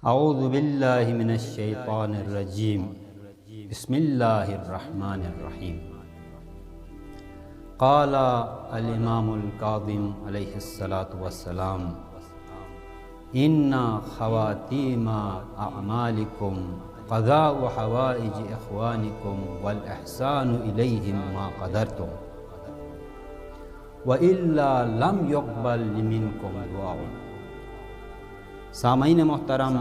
अऊज़ु बिल्लाहि मिनश शैतानिर रजीम बिस्मिल्लाहिर रहमानिर रहीम। क़ाला अल इमामुल काज़िम अलैहिस्सलातु वस्सलाम इन्ना ख़वातीमा अअमालिकुम क़ज़ाउ हवाइज इख़वानिकुम वल इहसानु इलैहिम मा क़दरतुम व इल्ला लम युक़बल मिनकुम दुआउन। सामईन मोहतरम,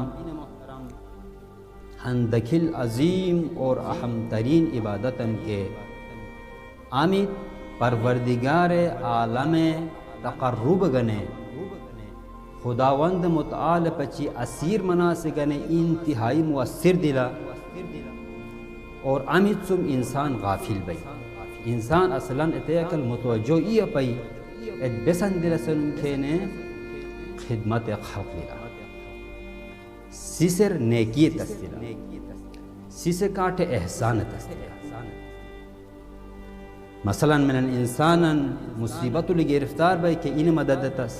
हंदखिल अज़ीम और अहम तरीन इबादतन के आमिद परवरदिगार आलम तक़र्रुब गने खुदावंद मुतआल पची असीर मनासे गने इंतहाई मुअस्सिर दिला और आमिद सुम इंसान गाफिल बई। इंसान असलन इतयकल मुतवज्जो इया पई एद बेसन दिलसन खेने खिदमत खल्क़ दिला सिसर नेकी तस्तिला सिसे काटे एहसान तस्तिला। मसलन मिनन इंसानन मुसीबतुल गिरफ्तार बई के इन मदद तस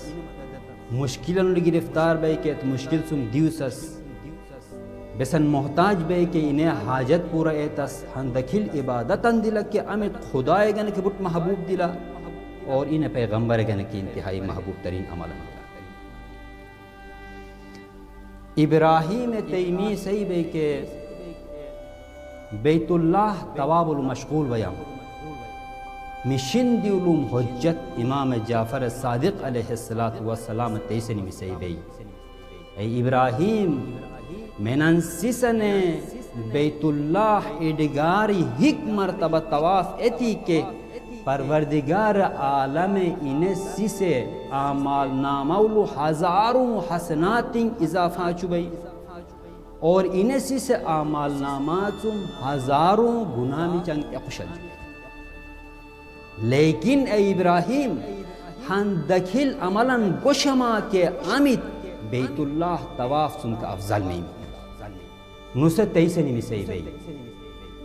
मुश्किलन गिरफ्तार बई के मुश्किल सुम दिवसस बेसन मोहताज बई के इन्हें हाजत पूरा एतस हंदखिल इबादतन दिला के अमित खुदाए गन के बुट महबूब दिला और इन्हें पैगंबर गन की इंतहाई महबूब तरीन अमल। इब्राहीम तैमी सही बे के बैतुल्लाह तवाबुल मशगूल बयाम मिशिन दिउलुम हुज्जत इमाम जाफर सादिक अलैहिस्सलातु वस्सलाम तैसनी में सही बे ए इब्राहीम मेनन सिसने बैतुल्लाह इडगारी हिक मरतबा तवाफ एती के परवरदिगार आलम इन्हें सिसे आमाल नामाउलु हजारों हसनातिन इजाफा चुबई और इन्हें सिसे आमाल नामाचुम हजारों गुनामी चंग खुशल। लेकिन ए इब्राहीम हन दखिल अमलन गोशमा के आमिद बैतुल्लाह तवाफ सुन का अफजल नहीं नुसे तैसे नहीं सही बई।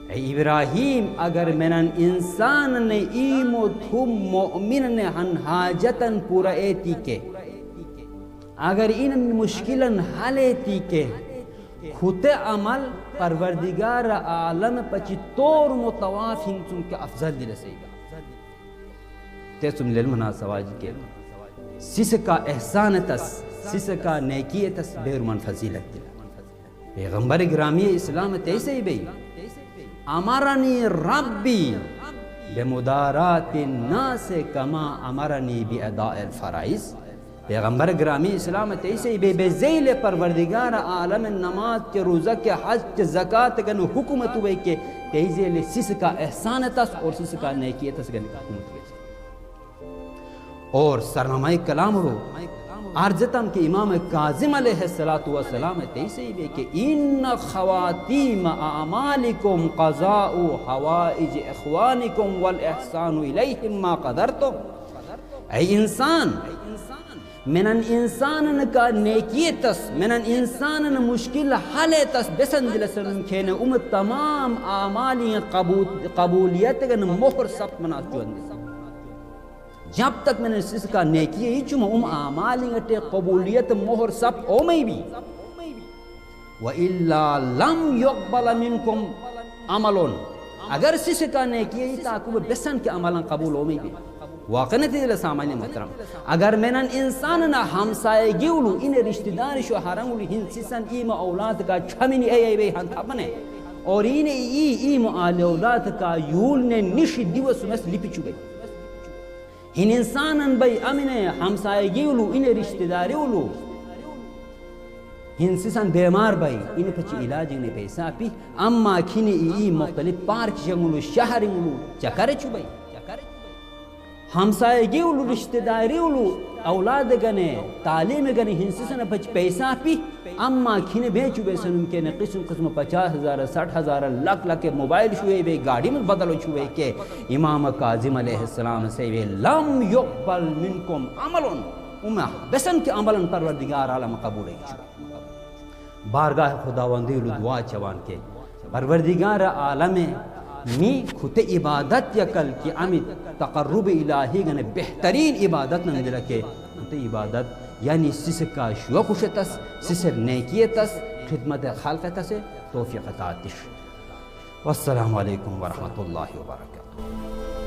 इब्राहीम अगर मेनन इंसान ने ईमो थुम मोमिन ने हन हाजतन पूरा एती के अगर इन मुश्किलन हालेती के खुते अमल परवरदिगार आलम पची तोर मुतवाफ हिंसुम के अफजल दिल सहीगा ते सुम लेल मना सवाज के सिस का एहसान तस सिस का नेकी तस बेरमन फजीलत दिला। पैगंबर ग्रामी इस्लाम तैसे ही बई अमरनी रब्बी बेमुदारातिन नास कमा अमरनी बिअदाइल फराइज। पैगंबर ग्रामी इस्लाम तैसे ही बेज़ैल परवरदिगार आलम नमाज के रोज़ा के हज के ज़कात के हुकूमत हुए के तैज़ेल सिस का एहसान तस और सिस का नेकी तस के हुकूमत हुए और सरनामाए कलाम हो अर्जतम के इमाम काज़िम अलैहिस्सलातु वस्सलाम तैसे ही के इन ख़वातीम अमालिकुम क़ज़ाउ हवाइज इख़वानिकुम वल इहसानु इलैहिम मा क़दरतुम। ऐ इंसान मिनन इंसानन का नेकी तस मिनन इंसानन मुश्किल हाले तस बेसन दिलसन खेने तमाम आमाली कबूलियत गन मोहर सब मना जब तक मैंने इसका नेकी ही चुम आमालिंगटे कबूलियत मोहर सब ओ में भी व इल्ला लम युक़बल मिनकुम अमलन अगर सिसका नेकी ही ताकु बेसन के अमलन कबूल ओ में भी वाक़न दिल सामान्य मोहतरम अगर मेनन इंसान ना हमसाए गिउलु इन रिश्तेदार शो हरंगुल हिन सिसन ईम औलाद का छमिन ए वे हन थापने और इन ई औलाद का यूल ने निश दिवस में लिपि चुके हिन इंसानन बई अमिने हमसाए गिउलु इन रिश्तेदारी उलु हिन सिसन बीमार बई इन पची इलाज ने पैसा पी अम्मा खिनी ई मुख्तलिफ पार्क जंगलु शहर उलु चकर चुबई हमसाए गिउलु रिश्तेदारी उलु औलाद गने तालीम गने हिन सिसन पच पैसा पी अम्मा खिने बेचु बेसन के ने किस्म किस्म 50,000 60,000 लाख लाख के मोबाइल छुए वे गाड़ी में बदलो छुए के इमाम काज़िम अलैहिस्सलाम से वे लम युक़बल मिनकुम अमलन उम्मा बेसन के अमलन परवरदिगार आलम कबूल है बारगाह खुदावंदी दुआ चवान के परवरदिगार आलम मी खुते इबादत यकल की अमित तक़र्रुब इलाही गने बेहतरीन इबादत न दिला के खुते इबादत यानी सिस का शुकुशतस सिसर नेकियतस खिदमत खालकत से तौफीक अता तिश। वस्सलामु अलैकुम वरहमतुल्लाहि वबरकातुहू।